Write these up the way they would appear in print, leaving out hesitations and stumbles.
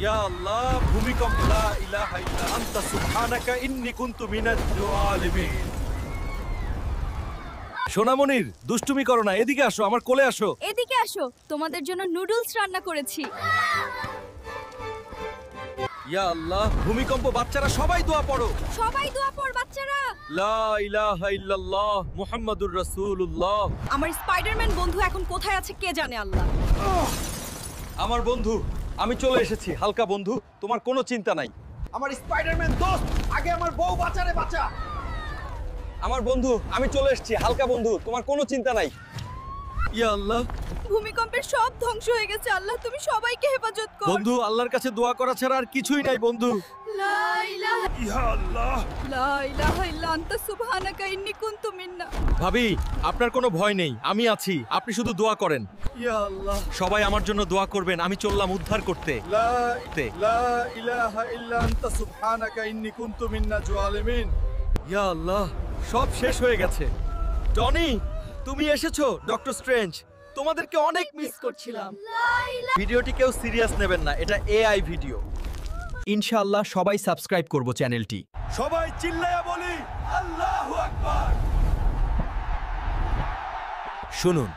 ইয়া আল্লাহ, ভূমিকম্প, লা ইলাহা ইল্লা আনতা সুবহানাকা ইন্নী কুনতু মিনাজ জালিমিন। সোনামণির, দুষ্টুমি করো না, এদিকে আসো, আমার কোলে আসো। এদিকে আসো, তোমাদের জন্য নুডলস রান্না করেছি। ইয়া আল্লাহ, ভূমিকম্প, বাচ্চারা সবাই দোয়া পড়ো। সবাই দোয়া পড় বাচ্চারা। লা ইলাহা ইল্লাল্লাহ মুহাম্মাদুর রাসূলুল্লাহ। আমার স্পাইডারম্যান বন্ধু এখন কোথায় আছে কে জানে আল্লাহ। আমার বন্ধু, আমি চলে এসেছি। হালকা বন্ধু, তোমার কোনো চিন্তা নাই। আমার স্পাইডারম্যান দোস্ত, আগে আমার বউ বাঁচারে বাঁচা। আমার বন্ধু, আমি চলে এসেছি। হালকা বন্ধু, তোমার কোনো চিন্তা নাই। ইয়া আল্লাহ, ভূমিকম্পের সব ধ্বংস হয়ে গেছে আল্লাহ, তুমি সবাইকে হেফাজত করো। বন্ধু, আল্লাহর কাছে দোয়া করা ছাড়া আর কিছুই নাই বন্ধু। লা ইলাহা ইয়া আল্লাহ। ইল্লা আনতা সুবহানাকা ইন্নী কুনতু মিন্না। ভাবি, আপনার কোনো ভয় নেই, আমি আছি, আপনি শুধু দোয়া করেন। ইয়া আল্লাহ, সবাই আমার জন্য দোয়া করবেন, আমি চললাম উদ্ধার করতে। লা ইলাহা ইল্লা আনতা সুবহানাকা ইন্নী কুনতু মিনাজ জালিমিন। ইয়া আল্লাহ, সব শেষ হয়ে গেছে। টনি, তুমি এসেছো। ডক্টর স্ট্রেঞ্জ, তোমাদেরকে অনেক মিস করছিলাম। ভিডিওটি কেউ সিরিয়াস নেবেন না, এটা এআই ভিডিও। ইনশাআল্লাহ সবাই সাবস্ক্রাইব করব চ্যানেলটি। সবাই চিল্লায়া বলি আল্লাহু আকবার। শুনুন,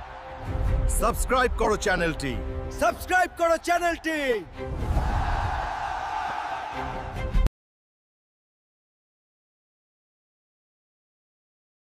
সাবস্ক্রাইব করো চ্যানেলটি। সাবস্ক্রাইব করো চ্যানেলটি।